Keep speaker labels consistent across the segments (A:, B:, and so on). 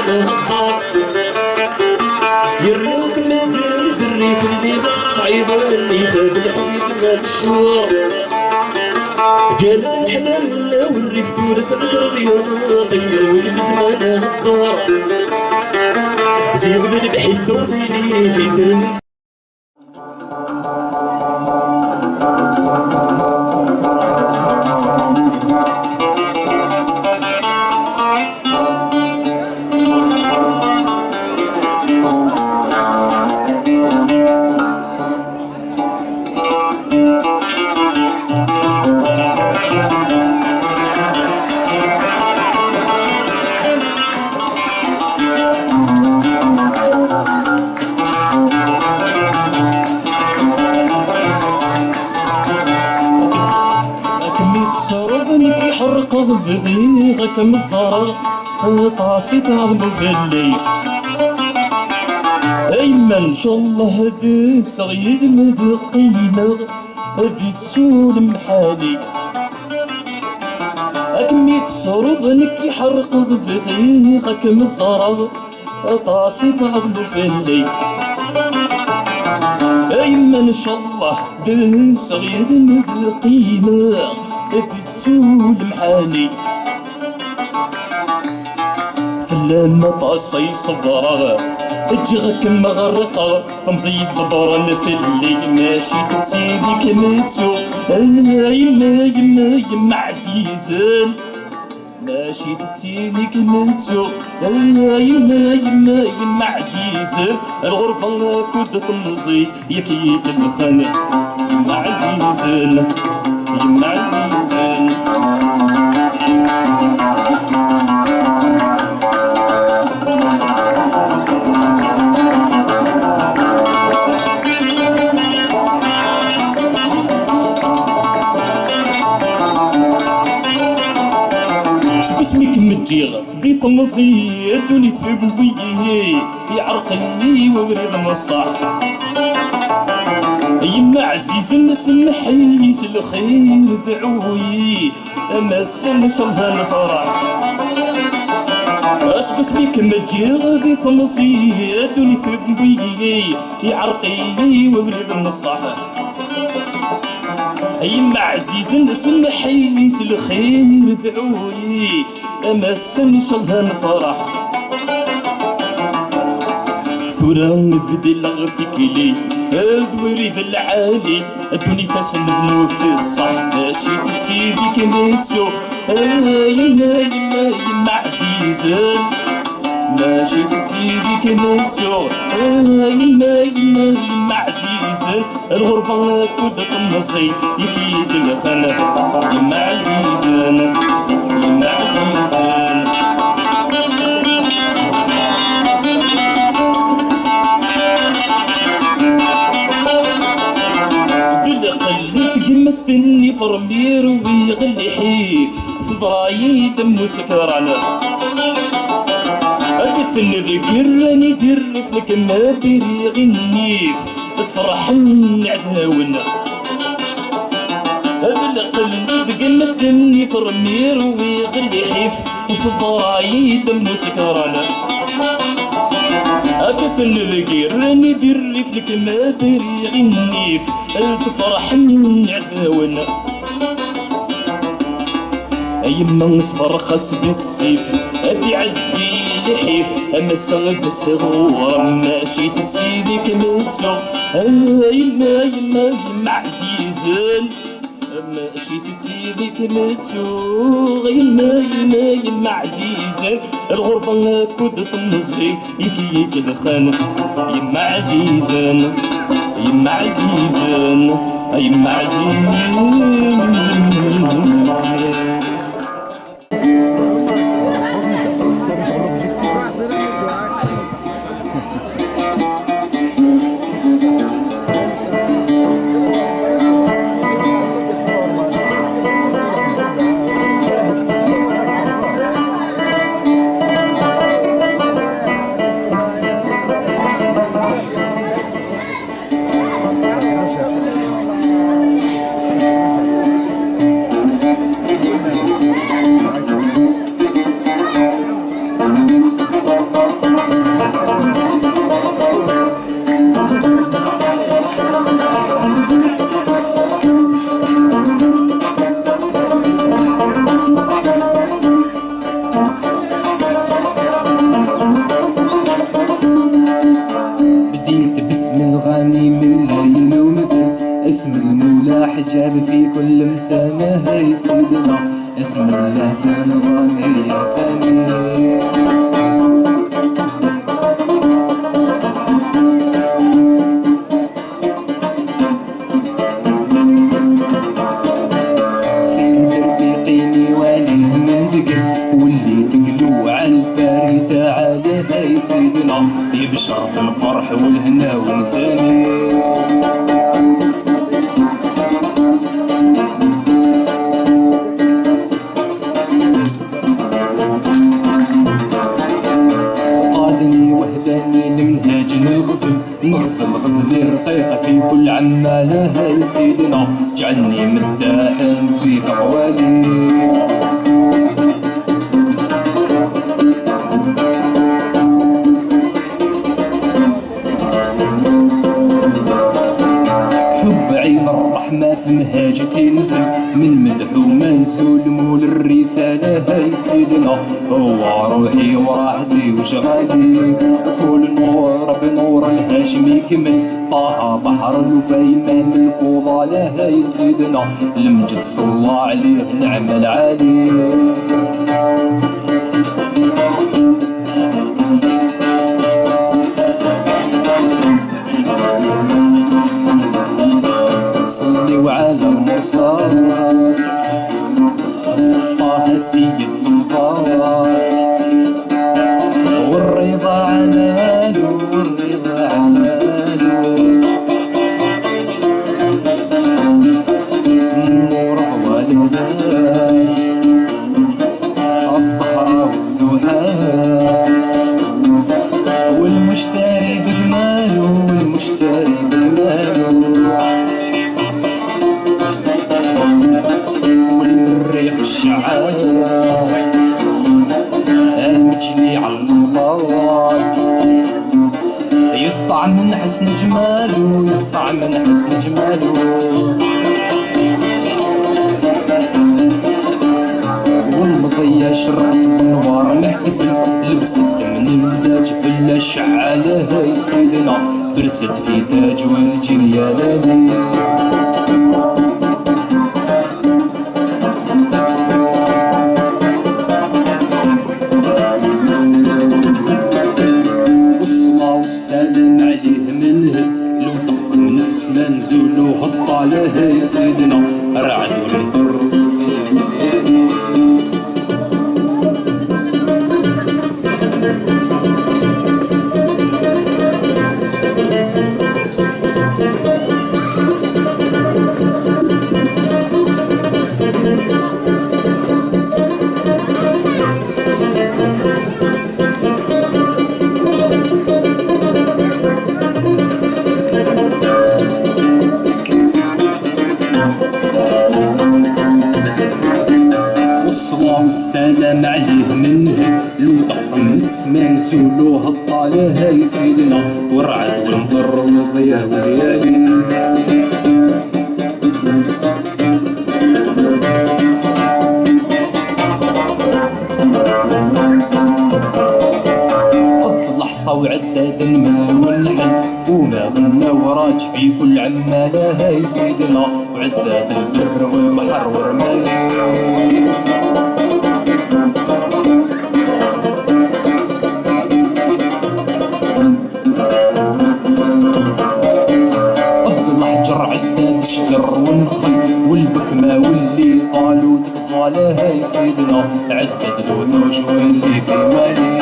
A: الغدار يراك من دير الريف اللي بالصعيبة اللي تاب الحبيب المشوار جال الحلال والريف دورة الرياض يروي بزمان الدار زيد بالبحب وبيلي في درب حرقه في غيغك مزارة طاسي تعمل في الليل ايما ان شاء الله هدي صغير مذقينا هدي تسول محالي اكمي تسرض نكي حرقه في غيغك مزارة طاسي تعمل في الليل ايما ان شاء الله هدي صغير مذقينا تسول محاني فلما طاسي صبرا تجيغك مغرقة فمزيد ضبرا في الليل ماشي تتسيلي كمتسو يما يما يما عزيزان ماشي تتسيلي كمتسو يما يما يما عزيزان الغرفة كود تمزي يكيد الخانة يما عزيزان يما عزيزان اسمك متجيغ ذي تمزي دوني ثبويه يعرقي ووريد مصاح يما عزيز نسمحي الخير دعوي اما السن شلها الفرح اسبس بيك متجيغ ذي تمزي دوني ثبويه يعرقي ووريد مصاح يما عزيز نسمحي الخير دعوي اما السن شلها الفرح ثورا نفدي لغفك لي ذوريد العالي ادوني تسلفنو في الصح ماشي تتسيبي كميتسو يما يما يما عزيزان ماشي تتسيبي كميتسو يما يما يما عزيزان الغرفة كود تمصي يكيد الخنا يما عزيزان يما عزيزان مستني فرمير ويغلي حيف صدراي دم سكران أكثن ذكرني ذرف لك ما بريغ النيف تفرح النعداون هذا القلب ذق مستني فرمير ويغلي حيف صدراي دم سكران أكثن ذكرني ذرف لك ما بريغ النيف تفرح النعداون أيما نصبر خاص بالسيف أذي عدي لحيف أما الصغد الصغور ماشي تتسيدي كمتسو يما يما يما عزيزان ماشي تتسيدي كمتسو يما يما يما عزيزان الغرفة كود تمزي يكيك الخان يما عزيزان يما عزيزان يما عزيزان تعالى هاي سيدنا يبشر بالفرح والهنا ونساني. قادني وهداني المنهاج نغزل غزلي رقيقة في كل عمالة هاي سيدنا جعلني مداحا في أقوالي. عين الرحمة في مهاجتي نزل من مدح ومنسول مول الرسالة هاي سيدنا هو روحي وراحتي وشغالي. كل نور بنور الهاشمي كمل طه بحر الوفايمة من الفضالة هاي سيدنا المجد صلى عليه نعم العالي. صلي وعلى المرسل طه سيد الأفضال والرضا عناله والرضا عناله نور والهدى الصحراء والسحاب والمشتري بجماله والمشتري بجماله والريح الشعاب المجلي على الغبار يسطع من حسن جماله يسطع من حسن جماله. والمضية شرقت بالنوار نحتفل لبست من الوداج بلا شعالة هاي سيدنا برست في تاج والجيل يا لالي. والسلام عليه منه لو طق من السما نزولو هالطالة هاي سيدنا رعد والمطر. والسلام عليه منه لو طق من السما نزولو هالطالة هاي سيدنا والرعد والمطر والضياء والليالي. قد لحظة وعداد من والنحل وما غنى وراج في كل عمالة هاي سيدنا وعداد البر والبحر ورمالي. الشجر والنخل والبكمة واللي قالوا تتخالى هاي سيدنا عدد الوحوش واللي في مالي.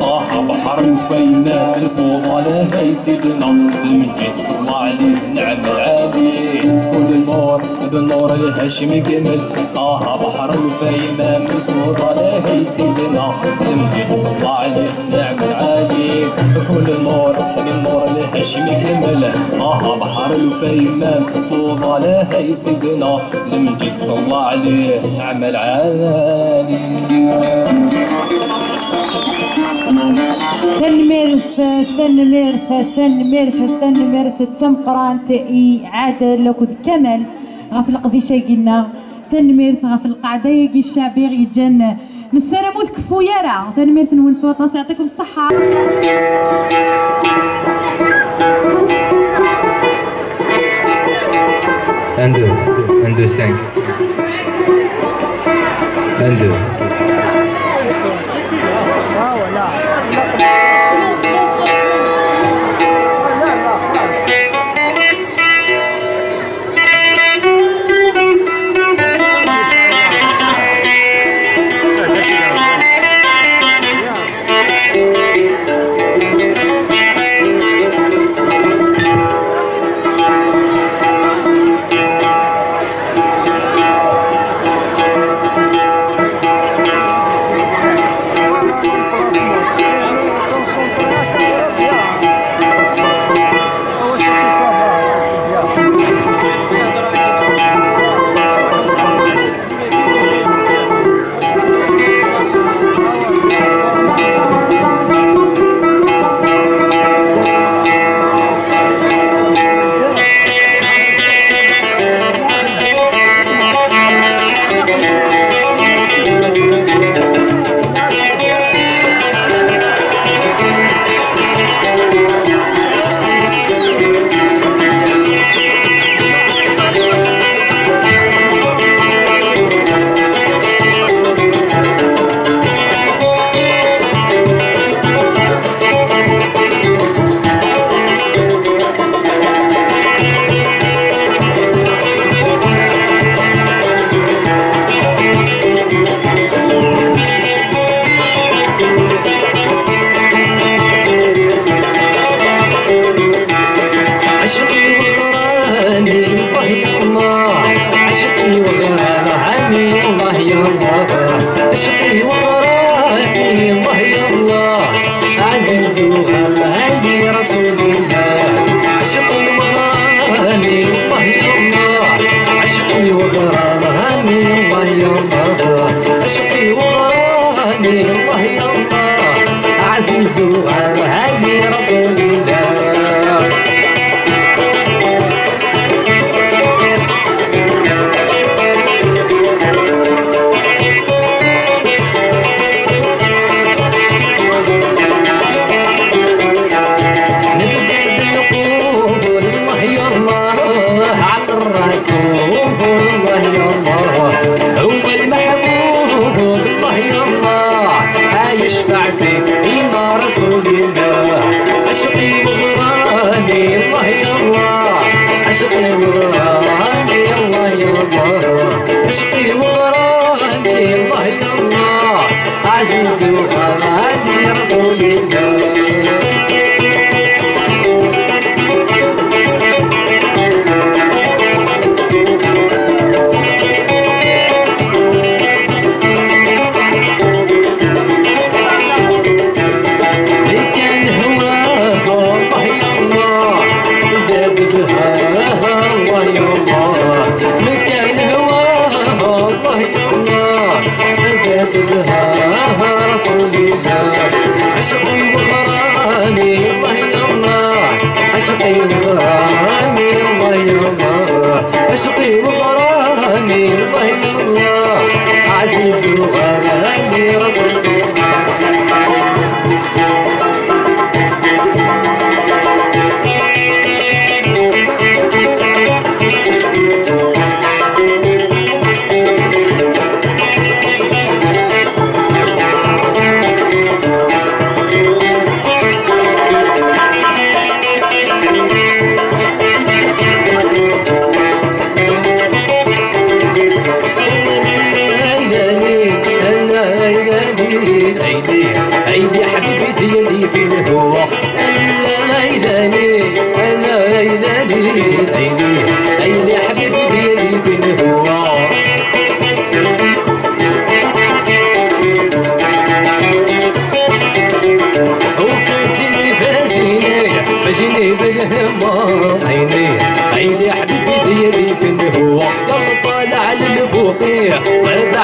A: طه بحر الوفايمة الفضالة هاي سيدنا المجد صلى عليه نعم العالي. كل نور بالنور الهاشمي كمل طه بحر الوفايمة الفضالة هاي سيدنا المجد صلى عليه نعم العالي. كل نور بالنور الهاشمي كمل طه بحر الوفايمة الفضالة هاي سيدنا المجد صلى عليه نعم العالي.
B: ثنميرث تمقرانت عاد لوكد كمال غف القضي شي قلنا ثنميرث غف القعده يجي الشعبي يجن نسالمو تكفو يارا تنميرت نونس وطاس يعطيكم الصحه.
C: Un, deux, un, deux, cinq. Un, deux.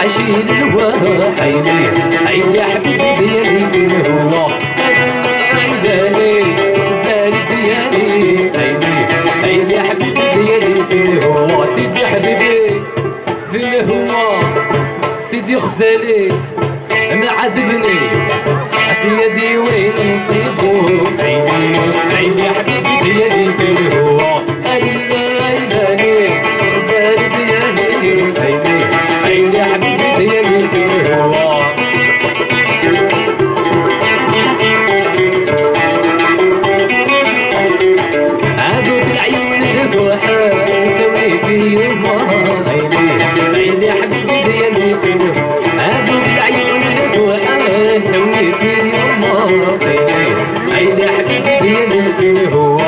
A: عشيل الواحيني عيني يا حبيبي ديالي فين هو عيداني زاد ديالي عيني يا حبيبي ديالي فين هو سيدي حبيبي فين هو سيدي غزالي عذبني سيدي وين نصيبو عيني عيني حبيبي ديالي في الهوا عيني غزالي ديالي عيني عيني حبيبي ديالي في الهوا عادوك العيون الضحى سوي في يما عيني عيني حبيبي ديالي في الهوا عادوك العيون الضحى سوي في يما عيني حبيبي ديالي في الهوا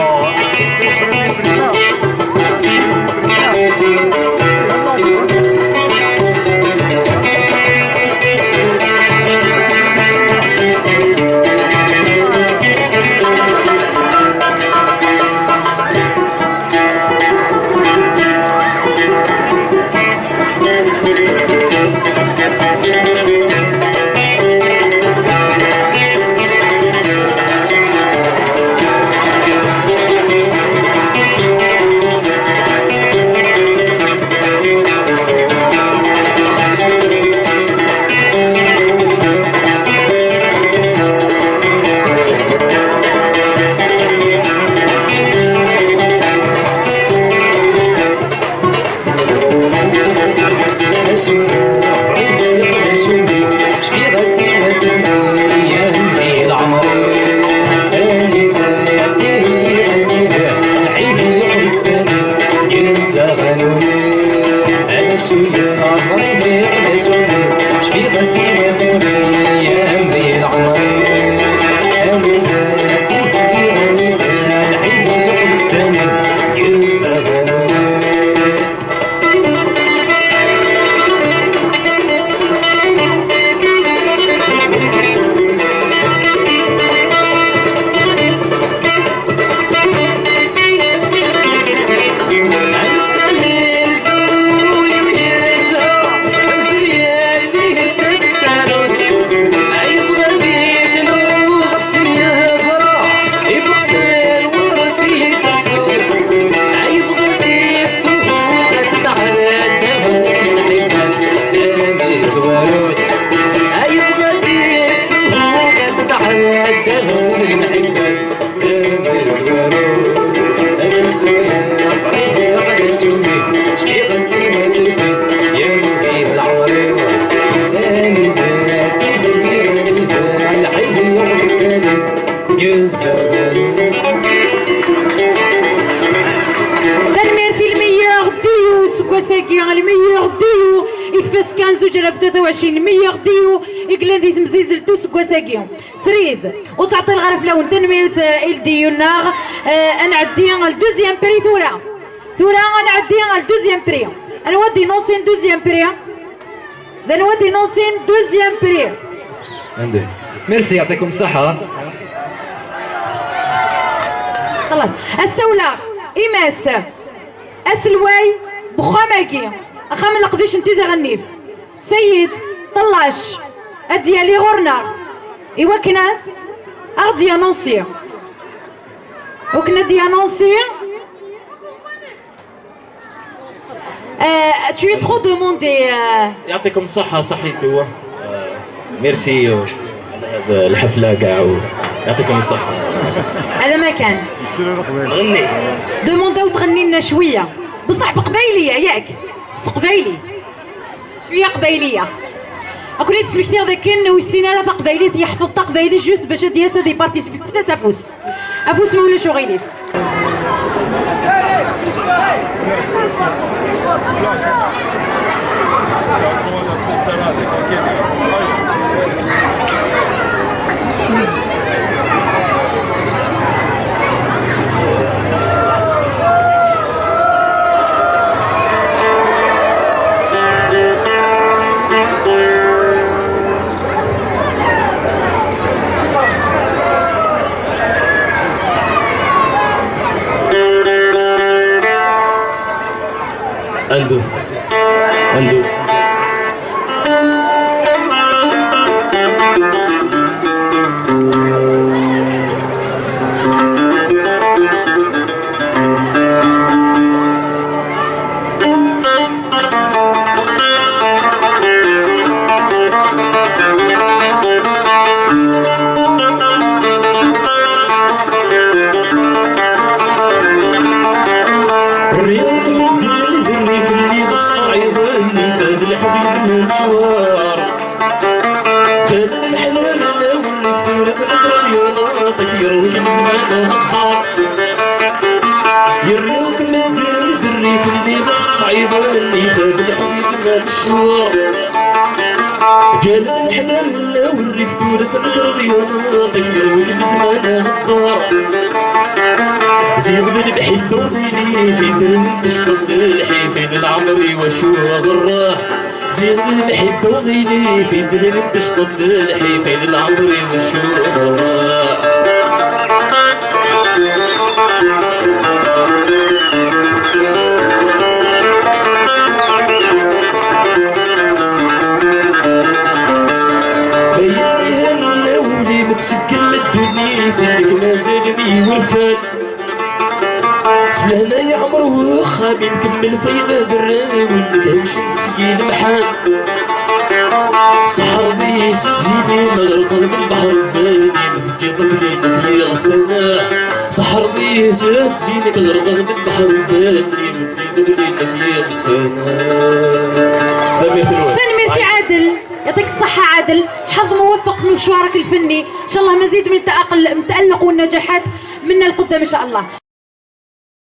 B: الميور ديو يتفاس كان زوج 2023 ميور ديو يقلندي تمزيزل تو سكواساكيون سريد وتعطي الغرف لون تنميرت الديو النار نعدي الدوزيام بري ثورا نعدي الدوزيام بري انا ودي نوصين دوزيام بري ذا نودي نوصين دوزيام بري
C: ميرسي يعطيكم الصحة.
B: طلع السولة إماس أسلواي بخاماكي أخام لقديش انتي غنيف سيد طلاش أديالي غورنا إوكنا أردي أنونسي وكنا دي أنونسي tu es trop demandé
D: يعطيكم الصحة صحيتو ميرسي على هذا الحفلة كاع يعطيكم الصحة.
B: هذا ما كان
D: غني
B: دومونداو تغني لنا شوية بصح بقبايلية ياك قبايلي شوية قبايلية أكون تسمكتير ذاك ويسينا لا قبايلي يحفظ قبايلي جوست باش دياسا دي بارتيسيبي كيفاش أفوس مولا شو غيلي
D: عنده تنقرب يناطك يروي زمان هالدار يروك من دير الريف اللي بالصعيبة اللي خد الحبيب مشهور ديال الحلال والريف دولة تنقرب يناطك يروي زمان هالدار زيغ بالبحبة وغيلي في درب تشطب الحيفين العمري وشو غراه زيغ بالبحبة وغيلي في درب تشطب الحيفين العمري وشو غراه بيانها ولي متسكل الدنيا فيك مازال بيه ورفان سلهنا يا عمر وخابي مكمل فايدة براني ولك همشي تسقيل محام سحر بيس زيني مغرقة بالبحر باني مفجي طبلي نفلي غسانا سحر بيس زيني مغرقة بالبحر باني مفجي طبلي نفلي غسانا
B: تنميرتي عادل يعطيك الصحة عادل، حظ موفق في مشوارك الفني، إن شاء الله مزيد من التألق والنجاحات منا لقدام إن شاء الله.